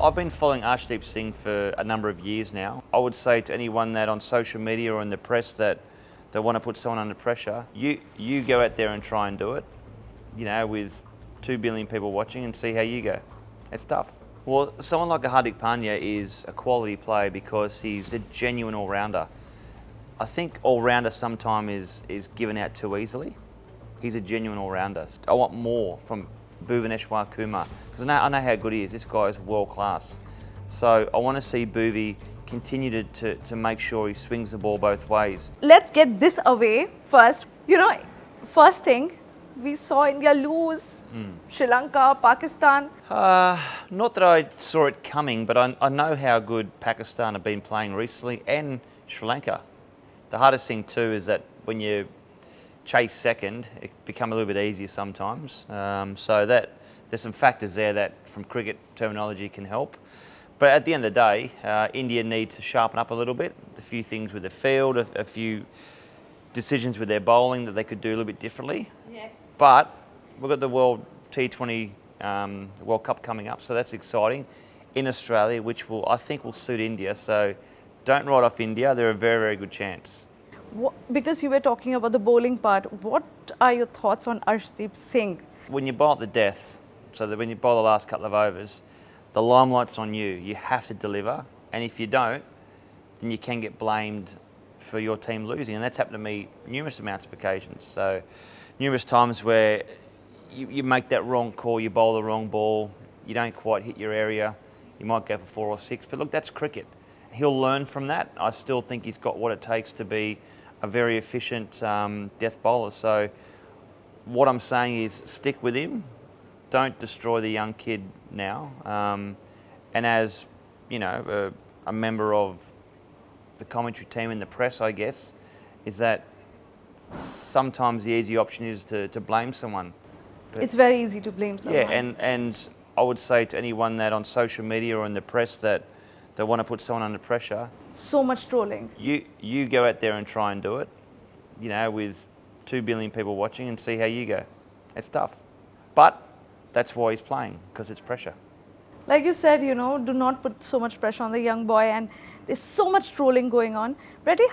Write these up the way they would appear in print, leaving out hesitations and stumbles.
I've been following Arshdeep Singh for a number of years now. I would say to anyone that on social media or in the press that they want to put someone under pressure, you go out there and try and do it, with 2 billion people watching and see how you go. It's tough. Well, someone like a Hardik Pandya is a quality player because he's a genuine all-rounder. I think all-rounder sometimes is given out too easily. He's a genuine all-rounder. I want more from Bhuvneshar Kumar because I know how good he is. This guy is world-class. So I want to see Bhuvi continue to make sure he swings the ball both ways. Let's get this away first. First thing, we saw India lose, Sri Lanka, Pakistan. Not that I saw it coming, but I know how good Pakistan have been playing recently and Sri Lanka. The hardest thing too is that when you chase second, it become a little bit easier sometimes. So that there's some factors there that from cricket terminology can help. But at the end of the day, India needs to sharpen up a little bit. A few things with the field, a few decisions with their bowling that they could do a little bit differently. Yes. But we've got the World T20 World Cup coming up, so that's exciting in Australia, which I think will suit India. So don't write off India. They're a very, very good chance. Because you were talking about the bowling part, what are your thoughts on Arshdeep Singh? When you bowl at the death, so that when you bowl the last couple of overs, the limelight's on you. You have to deliver, and if you don't, then you can get blamed for your team losing, and that's happened to me numerous amounts of occasions. So numerous times where you make that wrong call, you bowl the wrong ball, you don't quite hit your area, you might go for 4 or 6, but look, that's cricket. He'll learn from that. I still think he's got what it takes to be a very efficient death bowler. So what I'm saying is stick with him. Don't destroy the young kid now. And as, a member of the commentary team and the press, I guess, is that sometimes the easy option is to blame someone. But it's very easy to blame someone. Yeah, and I would say to anyone that on social media or in the press that they want to put someone under pressure. So much trolling. You go out there and try and do it, with 2 billion people watching and see how you go. It's tough. But that's why he's playing, because it's pressure. Like you said, do not put so much pressure on the young boy, and there's so much trolling going on. Pretty,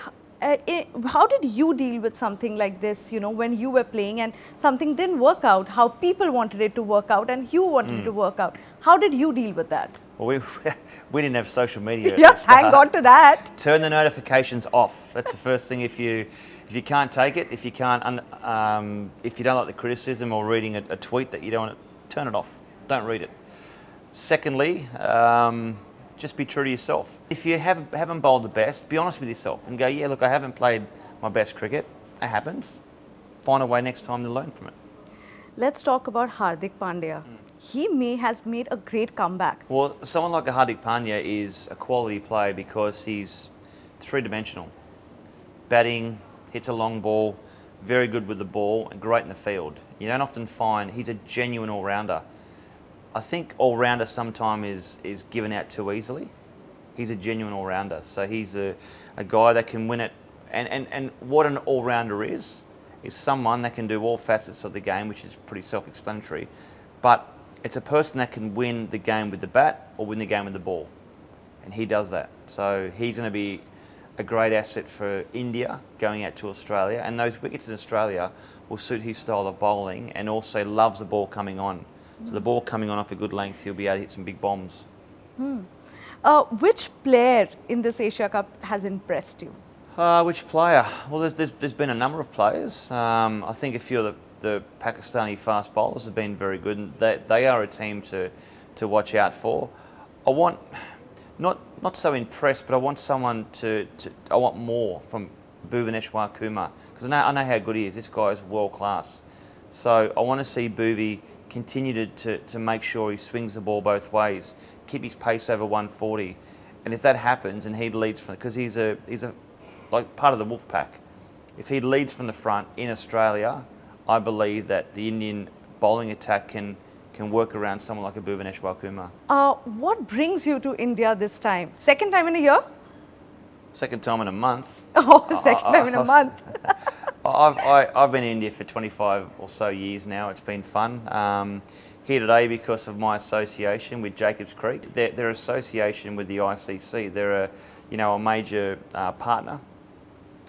how did you deal with something like this, when you were playing and something didn't work out, how people wanted it to work out and you wanted it to work out? How did you deal with that? Well, we didn't have social media. Yeah, thank God to that. Turn the notifications off. That's the first thing. If you can't take it, if you don't like the criticism or reading a tweet that you don't want to, turn it off. Don't read it. Secondly, just be true to yourself. If you haven't bowled the best, be honest with yourself and go, yeah, look, I haven't played my best cricket. It happens. Find a way next time to learn from it. Let's talk about Hardik Pandya. He has made a great comeback. Well, someone like a Hardik Pandya is a quality player because he's three-dimensional. Batting, hits a long ball, very good with the ball, and great in the field. You don't often find he's a genuine all-rounder. I think all-rounder sometimes is given out too easily. He's a genuine all-rounder. So he's a guy that can win it. And what an all-rounder is someone that can do all facets of the game, which is pretty self-explanatory. But it's a person that can win the game with the bat or win the game with the ball. And he does that. So he's going to be a great asset for India going out to Australia. And those wickets in Australia will suit his style of bowling, and also loves the ball coming on. So the ball coming on off a good length, he'll be able to hit some big bombs. Which player in this Asia Cup has impressed you? Which player? Well, there's been a number of players. I think a few of the Pakistani fast bowlers have been very good, and they are a team to watch out for. I want, not so impressed, but I want someone I want more from Bhuvneshar Kumar, because I know how good he is. This guy is world class. So I want to see Bhuvi continue to make sure he swings the ball both ways, keep his pace over 140, and if that happens and he leads from, because he's a like part of the wolf pack, if he leads from the front in Australia, I believe that the Indian bowling attack can work around someone like a Bhuvneshar Kumar. What brings you to India this time? Second time in a year? Second time in a month. Oh, second time in a month. I've been in India for 25 or so years now. It's been fun. here today because of my association with Jacobs Creek. Their association with the ICC, they're a major partner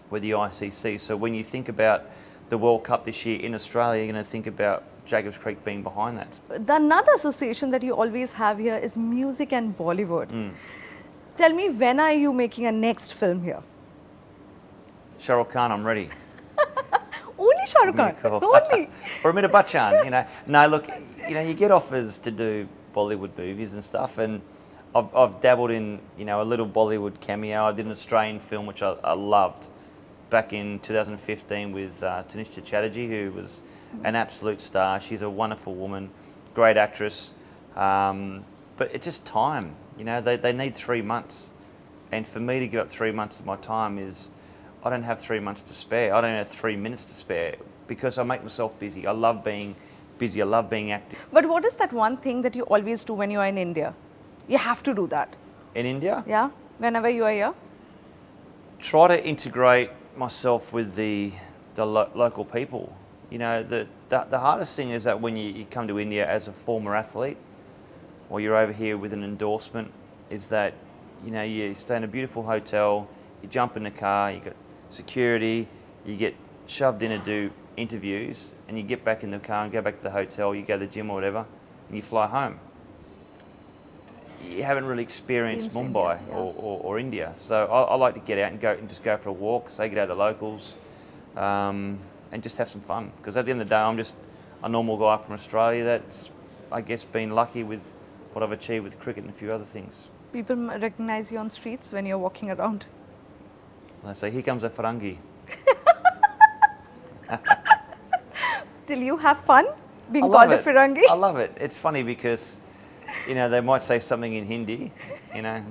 with the ICC. So when you think about the World Cup this year in Australia, you're going to think about Jacobs Creek being behind that. Another association that you always have here is music and Bollywood. Tell me, when are you making a next film here? Shah Rukh Khan, I'm ready. Only Shah Rukh Khan? Only? Or Amitabh Bachchan, No, look, you get offers to do Bollywood movies and stuff, and I've dabbled in, a little Bollywood cameo. I did an Australian film which I loved back in 2015 with Tanisha Chatterjee, who was an absolute star. She's a wonderful woman, great actress, but it's just time. They need 3 months, and for me to give up 3 months of my time is, I don't have 3 months to spare. I don't have 3 minutes to spare because I make myself busy. I love being busy. I love being active. But what is that one thing that you always do when you are in India? You have to do that. In India? Yeah, whenever you are here? Try to integrate myself with the local people. The hardest thing is that when you come to India as a former athlete, or you're over here with an endorsement, is that you stay in a beautiful hotel, you jump in the car, you got security, you get shoved in to do interviews, and you get back in the car and go back to the hotel, you go to the gym or whatever, and you fly home. You haven't really experienced Mumbai India, yeah. or India. So I like to get out and just go for a walk, say good day to the locals, and just have some fun. Because at the end of the day, I'm just a normal guy from Australia that's, I guess, been lucky with what I've achieved with cricket and a few other things. People recognize you on streets when you're walking around. They say, here comes a Farangi. Till you have fun being I love called a it. Firangi? I love it. It's funny because, they might say something in Hindi,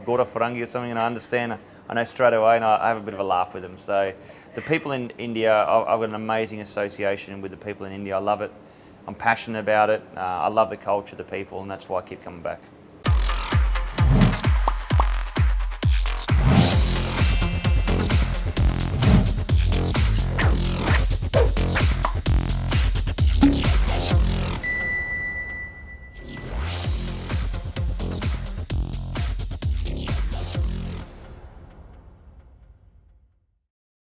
Gora Farangi or something, and I understand. I know straight away, and I have a bit of a laugh with them. So the people in India, I've got an amazing association with the people in India. I love it. I'm passionate about it. I love the culture, the people, and that's why I keep coming back.